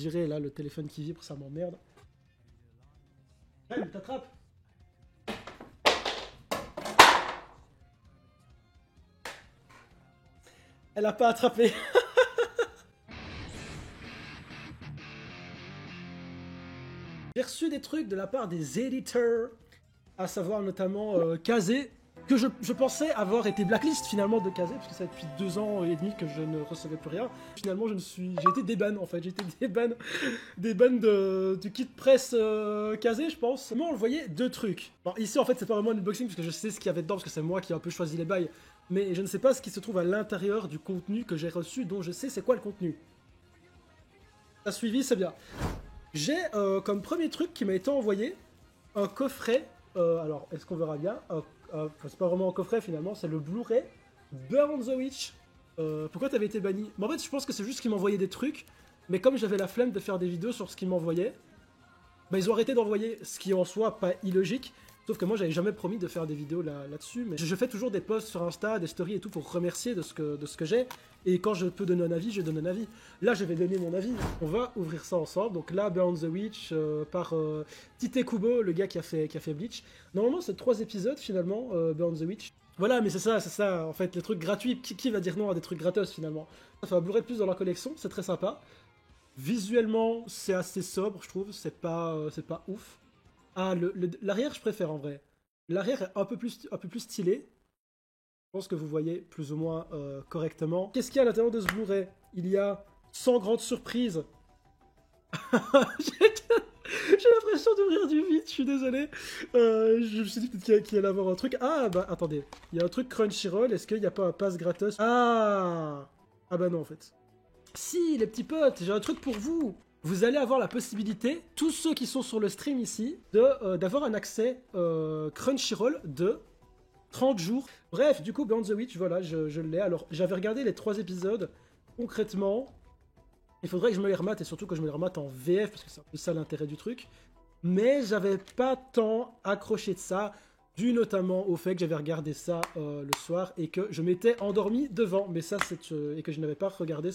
virer là le téléphone qui vibre, ça m'emmerde. Ouais, mais t'attrapes. Elle a pas attrapé. J'ai reçu des trucs de la part des éditeurs, à savoir notamment Kazé, que je pensais avoir été blacklist finalement de Kazé, parce que ça fait depuis 2 ans et demi que je ne recevais plus rien. Finalement, j'ai été déban en fait, j'ai été déban du kit presse Kazé, je pense. Moi, on le voyait 2 trucs. Bon, ici en fait, c'est pas vraiment un unboxing, parce que je sais ce qu'il y avait dedans, parce que c'est moi qui ai un peu choisi les bails. Mais je ne sais pas ce qui se trouve à l'intérieur du contenu que j'ai reçu, dont je sais c'est quoi le contenu. T'as suivi, c'est bien. J'ai comme premier truc qui m'a été envoyé un coffret. Alors, est-ce qu'on verra bien c'est pas vraiment un coffret finalement, c'est le Blu-ray Burn the Witch. Pourquoi t'avais été banni? En fait, je pense que c'est juste qu'ils m'envoyaient des trucs, mais comme j'avais la flemme de faire des vidéos sur ce qu'ils m'envoyaient, bah, ils ont arrêté d'envoyer, ce qui est en soi pas illogique. Sauf que moi, j'avais jamais promis de faire des vidéos là-dessus, mais je fais toujours des posts sur Insta, des stories et tout pour remercier de ce que j'ai. Et quand je peux donner un avis, je donne un avis. Là, je vais donner mon avis. On va ouvrir ça ensemble. Donc là, Burn the Witch par Tite Kubo, le gars qui a fait Bleach. Normalement, c'est 3 épisodes finalement, Burn the Witch. Voilà, mais c'est ça, en fait, les trucs gratuits. Qui va dire non à des trucs gratos finalement? Ça fait un Blu-ray de plus dans la collection, c'est très sympa. Visuellement, c'est assez sobre, je trouve. C'est pas ouf. Ah, l'arrière, je préfère en vrai. L'arrière est un peu plus stylé. Je pense que vous voyez plus ou moins correctement. Qu'est-ce qu'il y a à l'intérieur de ce Blu-ray? Il y a, sans grande surprise... J'ai l'impression d'ouvrir du vide, je suis désolé. Je me suis dit peut-être qu'il allait avoir un truc. Ah, bah attendez. Il y a un truc Crunchyroll. Est-ce qu'il n'y a pas un pass gratos? Ah bah non, en fait. Si, les petits potes, j'ai un truc pour vous. Vous allez avoir la possibilité, tous ceux qui sont sur le stream ici, d'avoir un accès Crunchyroll de 30 jours. Bref, du coup, Burn the Witch, voilà, je l'ai. Alors, j'avais regardé les 3 épisodes. Concrètement, il faudrait que je me les remate, et surtout que je me les remate en VF, parce que c'est un peu ça l'intérêt du truc. Mais j'avais pas tant accroché de ça, dû notamment au fait que j'avais regardé ça le soir et que je m'étais endormi devant. Mais ça, et que je n'avais pas regardé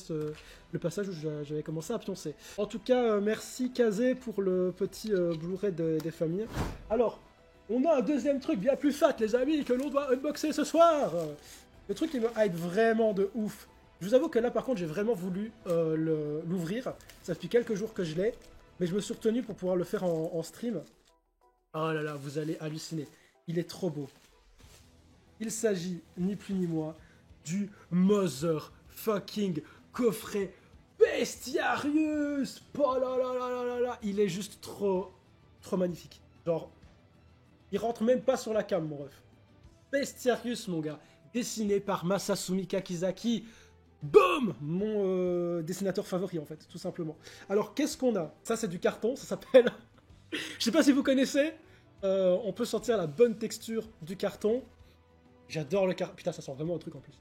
le passage où j'avais commencé à pioncer. En tout cas, merci Kazé pour le petit Blu-ray des familles. Alors, on a un deuxième truc bien plus fat, les amis, que l'on doit unboxer ce soir. Le truc qui me hype vraiment de ouf. Je vous avoue que là, par contre, j'ai vraiment voulu l'ouvrir. Ça fait quelques jours que je l'ai. Mais je me suis retenu pour pouvoir le faire en stream. Oh là là, vous allez halluciner. Il est trop beau. Il s'agit, ni plus ni moins, du motherfucking coffret Bestiarius. Oh là là là là là là. Il est juste trop magnifique. Genre, il rentre même pas sur la cam, mon ref. Bestiarius, mon gars. Dessiné par Masasumi Kakizaki. Boum! Mon dessinateur favori, en fait, tout simplement. Alors, qu'est-ce qu'on a? Ça, c'est du carton, ça s'appelle... Je sais pas si vous connaissez. On peut sentir la bonne texture du carton. J'adore le carton. Putain, ça sent vraiment un truc en plus.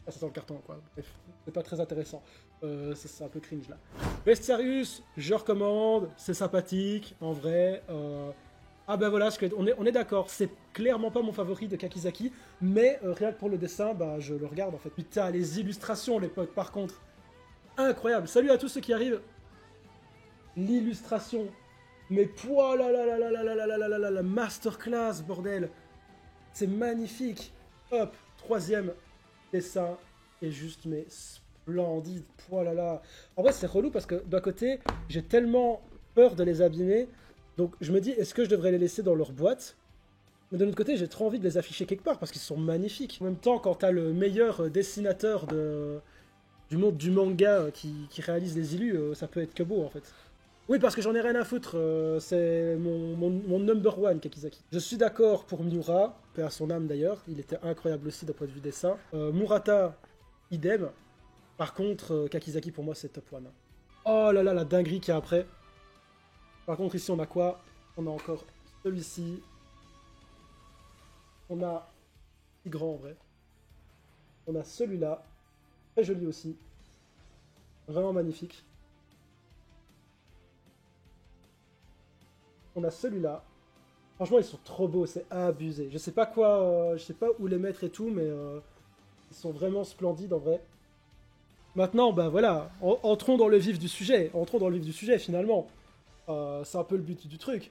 Ah, ça sent le carton, quoi. Bref, c'est pas très intéressant. C'est un peu cringe, là. Bestiarius, je recommande. C'est sympathique, en vrai. Ah ben voilà, on est d'accord, c'est clairement pas mon favori de Kakizaki, mais rien que pour le dessin, bah je le regarde en fait. Putain, les illustrations, les potes, par contre, incroyable. Salut à tous ceux qui arrivent. L'illustration, mais là là là là là là là là là là la masterclass, bordel. C'est magnifique. Hop, 3e dessin, est juste mais splendide. Là là. En vrai, c'est relou parce que d'un côté, j'ai tellement peur de les abîmer. Donc je me dis, est-ce que je devrais les laisser dans leur boîte? Mais de l'autre côté, j'ai trop envie de les afficher quelque part parce qu'ils sont magnifiques. En même temps, quand t'as le meilleur dessinateur du monde du manga qui réalise les illus, ça peut être que beau en fait. Oui, parce que j'en ai rien à foutre, c'est mon number one, Kakizaki. Je suis d'accord pour Miura, paix à son âme d'ailleurs, il était incroyable aussi d'un point de vue dessin. Murata, idem. Par contre, Kakizaki pour moi c'est top one. Oh là là, la dinguerie qu'il y a après. Par contre, ici, on a quoi? On a encore celui-ci. On a... C'est grand, en vrai. On a celui-là. Très joli aussi. Vraiment magnifique. On a celui-là. Franchement, ils sont trop beaux. C'est abusé. Je sais pas quoi... je sais pas où les mettre et tout, mais... ils sont vraiment splendides, en vrai. Maintenant, bah voilà, entrons dans le vif du sujet. Entrons dans le vif du sujet, finalement. C'est un peu le but du truc.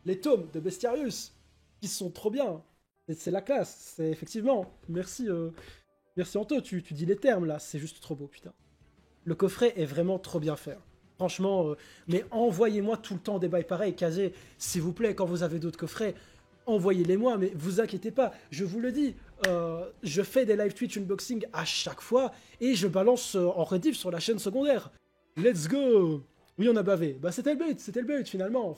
Les tomes de Bestiarius, qui sont trop bien. C'est la classe, c'est effectivement. Merci, merci Anto, tu dis les termes là, c'est juste trop beau, putain. Le coffret est vraiment trop bien fait. Franchement, mais envoyez-moi tout le temps des bails pareils, Kazé, s'il vous plaît, quand vous avez d'autres coffrets, envoyez-les-moi, mais vous inquiétez pas, je vous le dis, je fais des live Twitch unboxing à chaque fois, et je balance en rediff sur la chaîne secondaire. Let's go! Oui, on a bavé. Bah c'était le but, finalement.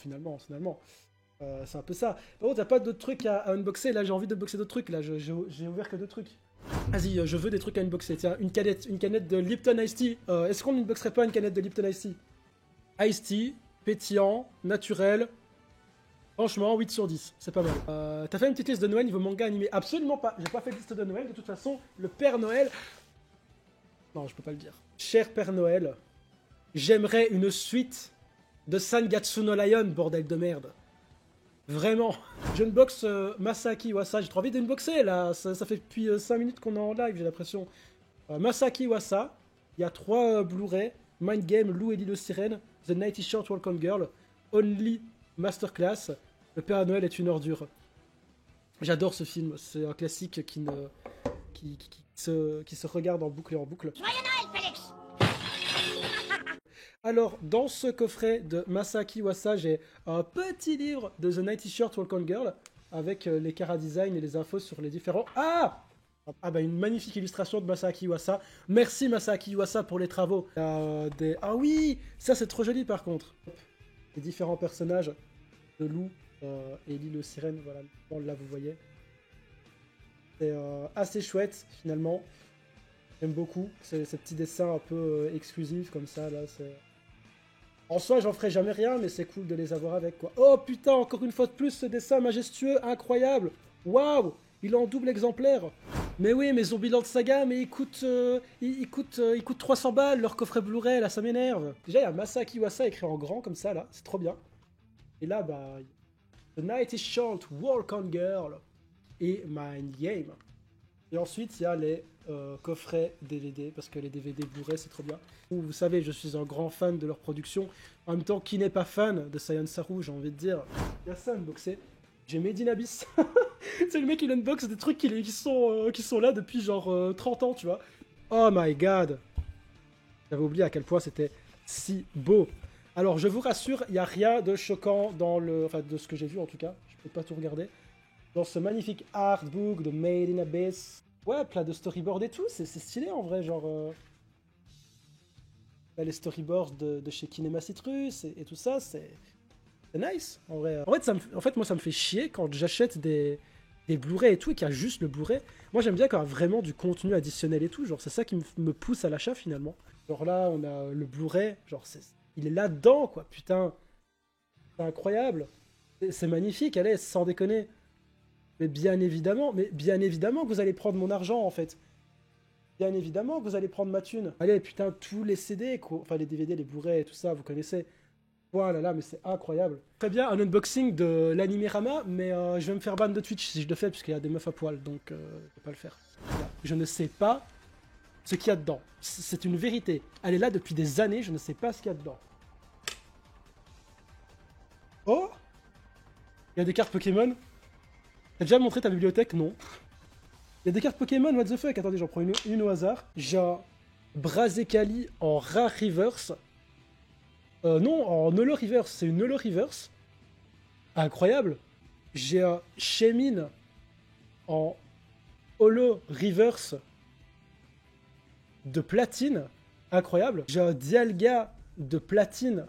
C'est un peu ça. Par contre, t'as pas d'autres trucs à unboxer, là j'ai envie d'unboxer d'autres trucs, là j'ai ouvert que deux trucs. Vas-y, je veux des trucs à unboxer. Tiens, une canette de Lipton Ice Tea. Est-ce qu'on unboxerait pas une canette de Lipton Ice Tea? Ice Tea, pétillant, naturel. Franchement, 8 sur 10, c'est pas mal. T'as fait une petite liste de Noël niveau manga animé? Absolument pas. J'ai pas fait de liste de Noël. De toute façon, le Père Noël... Non, je peux pas le dire. Cher Père Noël, j'aimerais une suite de Sangatsu no Lion, bordel de merde. Vraiment. J'unbox Masaaki Iwasa. J'ai trop envie d'unboxer là. Ça fait depuis 5 minutes qu'on est en live, j'ai l'impression. Masaaki Iwasa. Il y a 3 Blu-ray. Mind Game, Lou et l'île Sirène. The Nighty Short Welcome Girl. Only Masterclass. Le Père Noël est une ordure. J'adore ce film. C'est un classique qui se regarde en boucle et en boucle. Joyeux Noël, Félix! Alors, dans ce coffret de Masaaki Iwasa, j'ai un petit livre de The Nighty Short Welcome Girl avec les chara-design et les infos sur les différents... Ah bah une magnifique illustration de Masaaki Iwasa. Merci Masaaki Iwasa pour les travaux. Ah oui, ça c'est trop joli par contre. Les différents personnages de Lou et l'île aux sirènes, voilà, là vous voyez. C'est assez chouette finalement. J'aime beaucoup ces petits dessins un peu exclusifs comme ça là, c'est... En soi, j'en ferai jamais rien, mais c'est cool de les avoir avec, quoi. Oh putain, encore une fois de plus, ce dessin majestueux, incroyable. Waouh, il est en double exemplaire. Mais oui, mais Zombieland Saga, mais il coûte 300 balles, leur coffret Blu-ray, là, ça m'énerve. Déjà, il y a Masaaki Iwasa écrit en grand, comme ça, là, c'est trop bien. Et là, bah, The Night is Short, Walk on Girl et Mind Game. Et ensuite, il y a les coffrets DVD, parce que les DVD Blu-ray, c'est trop bien. Vous savez, je suis un grand fan de leur production. En même temps, qui n'est pas fan de Saiyan Saru, j'ai envie de dire. Il y a ça unboxé. J'ai Made in Abyss. C'est le mec, il unbox des trucs qui sont là depuis genre 30 ans, tu vois. Oh my god. J'avais oublié à quel point c'était si beau. Alors, je vous rassure, il n'y a rien de choquant dans le... Enfin, de ce que j'ai vu, en tout cas. Je peux pas tout regarder. Dans ce magnifique artbook de Made in Abyss. Ouais, plein de storyboards et tout, c'est stylé en vrai, genre... les storyboards de chez Kinema Citrus et tout ça, c'est nice, en vrai. En fait, moi, ça me fait chier quand j'achète des Blu-ray et tout, et qu'il y a juste le Blu-ray. Moi, j'aime bien quand il y a vraiment du contenu additionnel et tout, genre, c'est ça qui me pousse à l'achat, finalement. Genre là, on a le Blu-ray, genre, il est là-dedans, quoi, putain. C'est incroyable. C'est magnifique, allez, sans déconner. Mais bien évidemment que vous allez prendre mon argent, en fait. Bien évidemment que vous allez prendre ma thune. Allez, putain, tous les CD, quoi. Enfin, les DVD, les Blu-ray et tout ça, vous connaissez. Voilà, là, mais c'est incroyable. Très bien, un unboxing de l'anime Rama, mais je vais me faire ban de Twitch si je le fais, puisqu'il y a des meufs à poil, donc je vais pas le faire. Voilà. Je ne sais pas ce qu'il y a dedans. C'est une vérité. Elle est là depuis des années, je ne sais pas ce qu'il y a dedans. Oh! Il y a des cartes Pokémon. T'as déjà montré ta bibliothèque? Non. Il y a des cartes Pokémon, what the fuck? Attendez, j'en prends une au hasard. J'ai un Brazekali en Rare Reverse. Non, en Holo Reverse. C'est une Holo Reverse. Incroyable. J'ai un Shaymin en Holo Reverse de platine. Incroyable. J'ai un Dialga de platine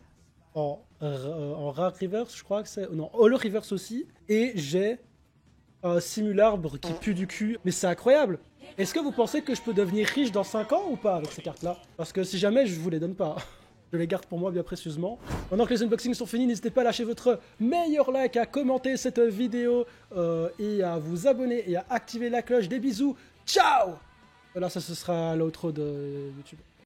en Rare Reverse, je crois que c'est... Non, Holo Reverse aussi. Et j'ai un Simularbre qui pue du cul. Mais c'est incroyable. Est-ce que vous pensez que je peux devenir riche dans 5 ans ou pas avec ces cartes-là? Parce que si jamais, je vous les donne pas. Je les garde pour moi bien précieusement. Maintenant que les unboxings sont finis, n'hésitez pas à lâcher votre meilleur like, à commenter cette vidéo et à vous abonner et à activer la cloche. Des bisous. Ciao! Voilà, ça ce sera l'outro de YouTube.